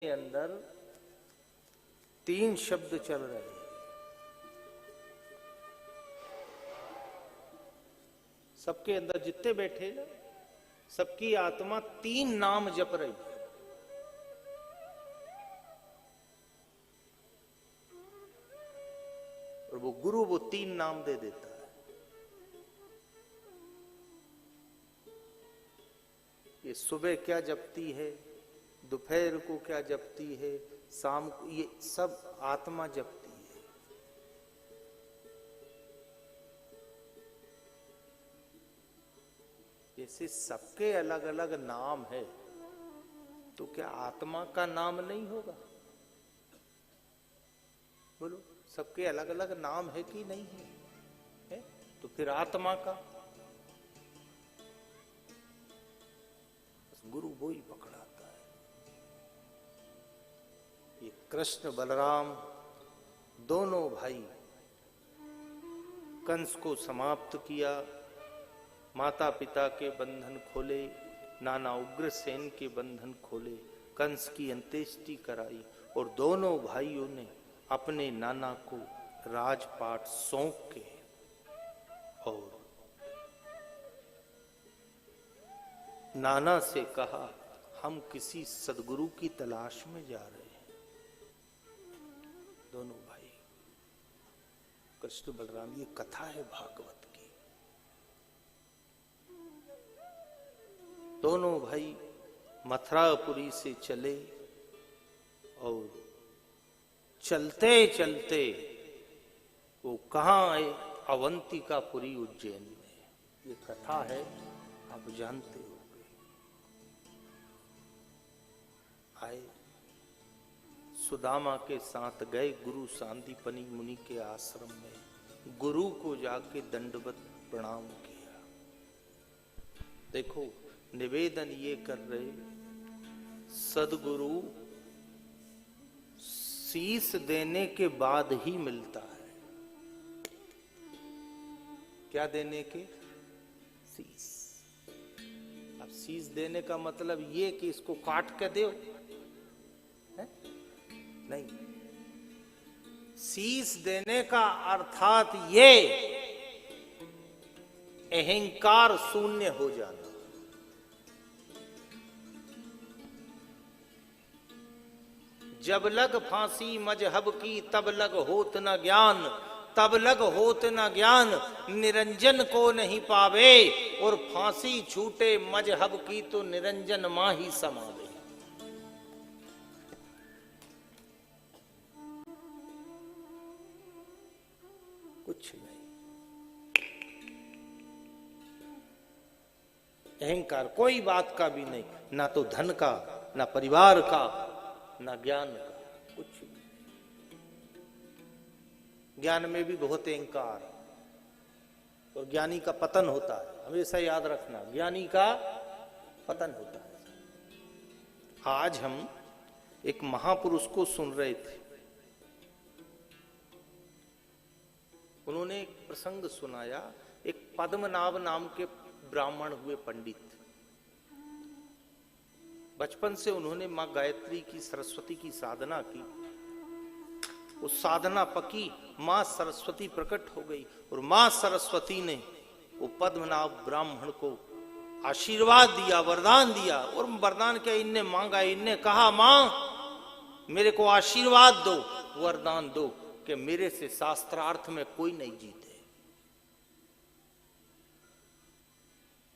के अंदर तीन शब्द चल रहे हैं। सबके अंदर जितने बैठे ना, सबकी आत्मा तीन नाम जप रही है। और वो गुरु वो तीन नाम दे देता है। ये सुबह क्या जपती है, दोपहर को क्या जपती है, शाम को, ये सब आत्मा जपती है। जैसे सबके अलग अलग नाम है, तो क्या आत्मा का नाम नहीं होगा? बोलो, सबके अलग अलग नाम है कि नहीं है? तो फिर आत्मा का गुरु वो ही पकड़ाता है। ये कृष्ण बलराम दोनों भाई कंस को समाप्त किया, माता पिता के बंधन खोले, नाना उग्रसेन के बंधन खोले, कंस की अंत्येष्टि कराई और दोनों भाइयों ने अपने नाना को राजपाट सौंप के और नाना से कहा, हम किसी सदगुरु की तलाश में जा रहे हैं। दोनों भाई कृष्ण बलराम, ये कथा है भागवत की। दोनों भाई मथुरापुरी से चले और चलते चलते वो कहाँ आए? अवंतिकापुरी उज्जैन में। ये कथा है, आप जानते हो। आए, सुदामा के साथ गए गुरु सांदीपनी मुनि के आश्रम में, गुरु को जाके दंडवत प्रणाम किया। देखो, निवेदन ये कर रहे, सदगुरु शीश देने के बाद ही मिलता है। क्या देने के? शीश। अब शीश देने का मतलब ये कि इसको काट के दो, नहीं। शीश देने का अर्थात ये अहंकार शून्य हो जाना। जब लग फांसी मजहब की तब लग होत न ज्ञान, तब लग होत न ज्ञान निरंजन को नहीं पावे, और फांसी छूटे मजहब की तो निरंजन मां ही समावे। कुछ नहीं। अहंकार कोई बात का भी नहीं, ना तो धन का, ना परिवार का, ना ज्ञान का, कुछ नहीं। ज्ञान में भी बहुत अहंकार, और ज्ञानी का पतन होता है। हमेशा याद रखना, ज्ञानी का पतन होता है। आज हम एक महापुरुष को सुन रहे थे। उन्होंने एक प्रसंग सुनाया। एक पद्मनाभ नाम के ब्राह्मण हुए पंडित। बचपन से उन्होंने मां गायत्री की, सरस्वती की साधना की। उस साधना पकी, मां सरस्वती प्रकट हो गई और मां सरस्वती ने वो पद्मनाभ ब्राह्मण को आशीर्वाद दिया, वरदान दिया। और वरदान क्या इनने मांगा? इनने कहा, मां मेरे को आशीर्वाद दो, वरदान दो कि मेरे से शास्त्रार्थ में कोई नहीं जीते।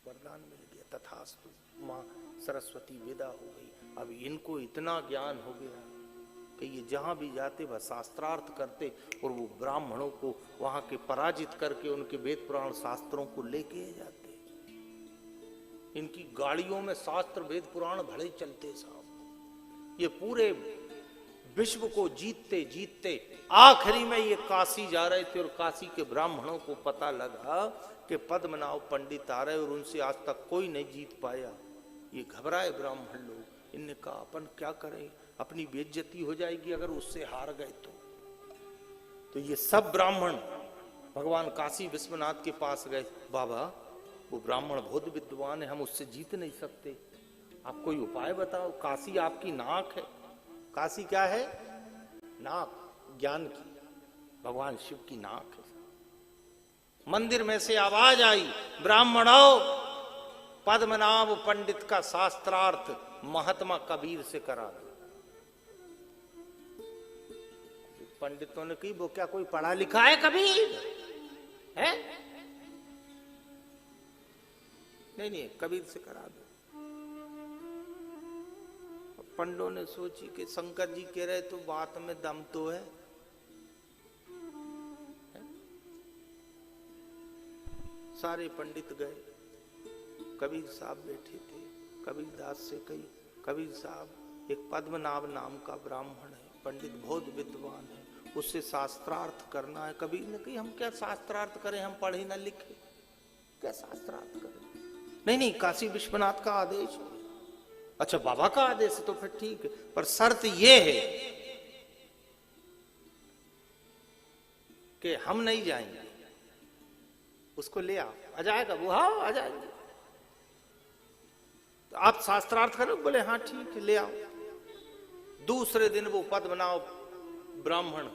वरदान मिल गया, तथास्तु। मां सरस्वती विदा हो गई। अब इनको इतना ज्ञान हो गया कि ये जहां भी जाते वह शास्त्रार्थ करते, और वो ब्राह्मणों को वहां के पराजित करके उनके वेद पुराण शास्त्रों को लेके जाते। इनकी गाड़ियों में शास्त्र वेद पुराण भले चलते साहब। ये पूरे विश्व को जीतते जीतते आखिरी में ये काशी जा रहे थे, और काशी के ब्राह्मणों को पता लगा कि पद्मनाभ पंडित आ रहे और उनसे आज तक कोई नहीं जीत पाया। ये घबराए ब्राह्मण लोग। इनने कहा, अपन क्या करें, अपनी बेइज्जती हो जाएगी अगर उससे हार गए तो ये सब ब्राह्मण भगवान काशी विश्वनाथ के पास गए। बाबा, वो ब्राह्मण बहुत विद्वान है, हम उससे जीत नहीं सकते, आप कोई उपाय बताओ। काशी आपकी नाक है, काशी क्या है? नाक, ज्ञान की, भगवान शिव की नाक है। मंदिर में से आवाज आई, ब्राह्मणों, पद्मनाभ पंडित का शास्त्रार्थ महात्मा कबीर से करा दो। पंडितों ने कही, वो क्या कोई पढ़ा लिखा है कबीर है? नहीं, कबीर से करा दो। पंडितों ने सोची कि शंकर जी कह रहे तो बात में दम तो है। सारे पंडित गए, कबीर साहब बैठे थे। कबीर दास से कही, कबीर साहब, एक पद्मनाभ नाम का ब्राह्मण है, पंडित बहुत विद्वान है, उससे शास्त्रार्थ करना है। कबीर ने कही, हम क्या शास्त्रार्थ करें, हम पढ़े ना लिखे, क्या शास्त्रार्थ करें? नहीं, काशी विश्वनाथ का आदेश है। अच्छा, बाबा का आदेश है तो फिर ठीक है, पर शर्त यह है कि हम नहीं जाएंगे। उसको ले आओ। आ जाएगा वो? हाँ, आ जाएंगे। तो आप शास्त्रार्थ करो? बोले हाँ ठीक है, ले आओ। दूसरे दिन वो पद्मनाभ ब्राह्मण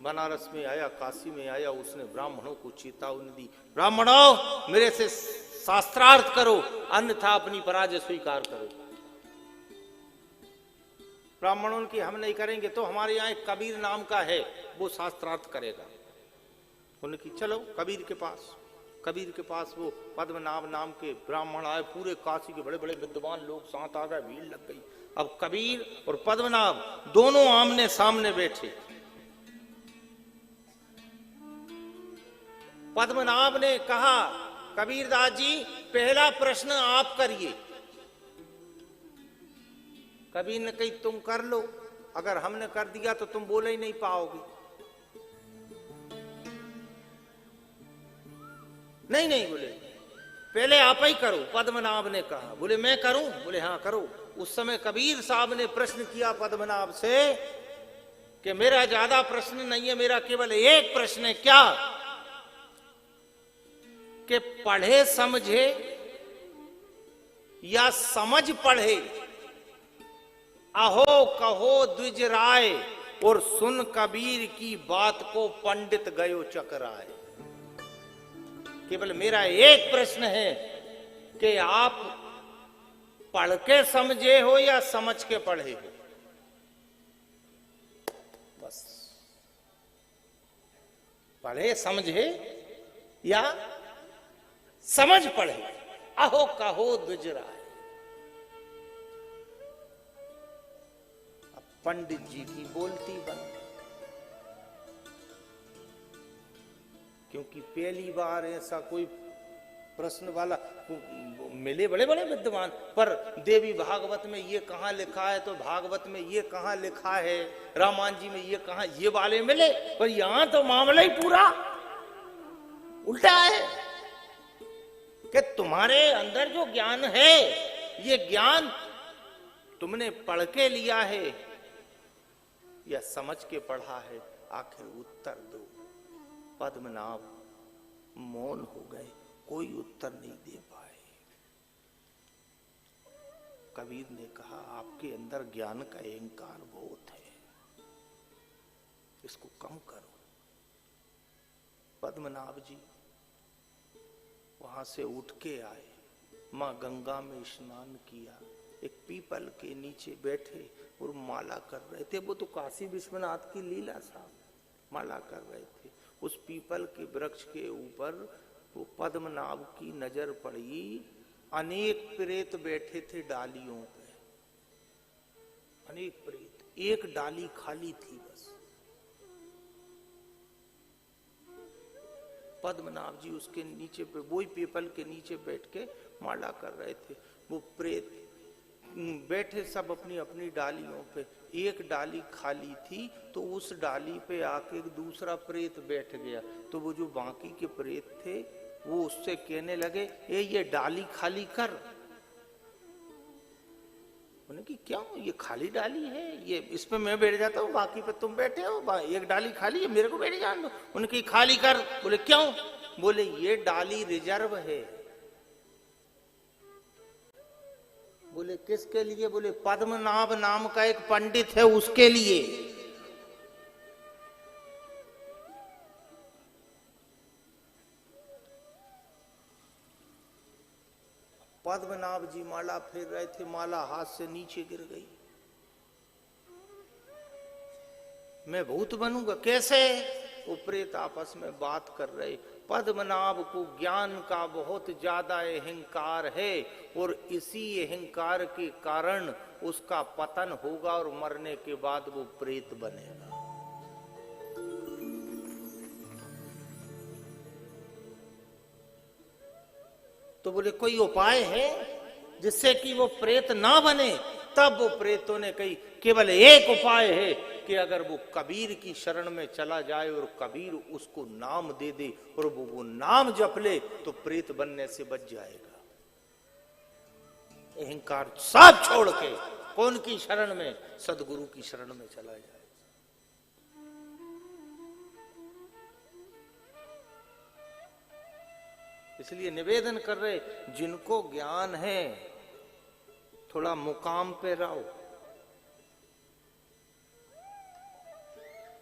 बनारस में आया, काशी में आया। उसने ब्राह्मणों को चेतावनी दी, ब्राह्मणों, मेरे से शास्त्रार्थ करो, अन्यथा अपनी पराजय स्वीकार करो। ब्राह्मणों की हम नहीं करेंगे, तो हमारे यहाँ एक कबीर नाम का है, वो शास्त्रार्थ करेगा। उन्होंने की, चलो कबीर के पास। कबीर के पास वो पद्मनाभ नाम के ब्राह्मण आए, पूरे काशी के बड़े बड़े विद्वान लोग साथ आ गए, भीड़ लग गई। अब कबीर और पद्मनाभ दोनों आमने सामने बैठे। पद्मनाभ ने कहा, कबीरदास जी, पहला प्रश्न आप करिए। कबीर ने कही, तुम कर लो, अगर हमने कर दिया तो तुम बोले ही नहीं पाओगे। नहीं, बोले पहले आप ही करो। पद्मनाभ ने कहा। बोले मैं करूं? बोले हाँ करो। उस समय कबीर साहब ने प्रश्न किया पद्मनाभ से कि मेरा ज्यादा प्रश्न नहीं है, मेरा केवल एक प्रश्न है। क्या? कि पढ़े समझे या समझ पढ़े, अहो कहो द्विज राय, और सुन कबीर की बात को पंडित गयो चकराए। केवल मेरा एक प्रश्न है कि आप पढ़ के समझे हो या समझ के पढ़े हो, बस। पढ़े समझे या समझ पढ़े, अहो कहो द्विज राय। अब पंडित जी की बोलती बंद, क्योंकि पहली बार ऐसा कोई प्रश्न वाला मिले। बड़े बड़े विद्वान, पर देवी भागवत में ये कहाँ लिखा है, तो भागवत में ये कहाँ लिखा है, रामायण जी में ये कहाँ, ये वाले मिले। पर यहां तो मामला ही पूरा उल्टा है कि तुम्हारे अंदर जो ज्ञान है, ये ज्ञान तुमने पढ़ के लिया है या समझ के पढ़ा है, आखिर उत्तर दो। पद्मनाभ मौन हो गए, कोई उत्तर नहीं दे पाए। कबीर ने कहा, आपके अंदर ज्ञान का अहंकार बहुत है, इसको कम करो। पद्मनाभ जी वहां से उठ के आए, मां गंगा में स्नान किया, एक पीपल के नीचे बैठे और माला कर रहे थे। वो तो काशी विश्वनाथ की लीला साहब, माला कर रहे थे। उस पीपल के वृक्ष के ऊपर वो पद्मनाभ की नजर पड़ी, अनेक प्रेत बैठे थे डालियों पे, अनेक प्रेत, एक डाली खाली थी बस। पद्मनाभ जी उसके नीचे पे, वही पीपल के नीचे बैठ के माला कर रहे थे। वो प्रेत बैठे सब अपनी अपनी डालियों पे, एक डाली खाली थी, तो उस डाली पे आके एक दूसरा प्रेत बैठ गया। तो वो जो बाकी के प्रेत थे वो उससे कहने लगे, ये डाली खाली कर। उन्होंने कि क्यों, ये खाली डाली है, ये इस पे मैं बैठ जाता हूँ, बाकी पे तुम बैठे हो, एक डाली खाली है, मेरे को बैठ जान दो। उन्होंने कि खाली कर। बोले क्यों? बोले ये डाली रिजर्व है, बोले किसके लिए? बोले पद्मनाभ नाम का एक पंडित है उसके लिए। पद्मनाभ जी माला फेर रहे थे, माला हाथ से नीचे गिर गई। मैं भूत बनूंगा कैसे? वो प्रेत आपस में बात कर रहे। पद्मनाभ को ज्ञान का बहुत ज्यादा अहंकार है और इसी अहंकार के कारण उसका पतन होगा और मरने के बाद वो प्रेत बनेगा। तो बोले कोई उपाय है जिससे कि वो प्रेत ना बने? तब वो प्रेतों ने कही केवल एक उपाय है कि अगर वो कबीर की शरण में चला जाए और कबीर उसको नाम दे दे और वो नाम जप ले तो प्रेत बनने से बच जाएगा। अहंकार सब छोड़ के कौन की शरण में? सदगुरु की शरण में चला जाए। इसलिए निवेदन कर रहे जिनको ज्ञान है थोड़ा मुकाम पे रहो,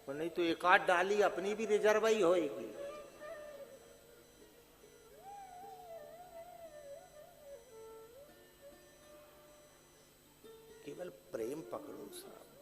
नहीं तो एक आध डाली अपनी भी रिजर्व ही होएगी। केवल प्रेम पकड़ो साहब।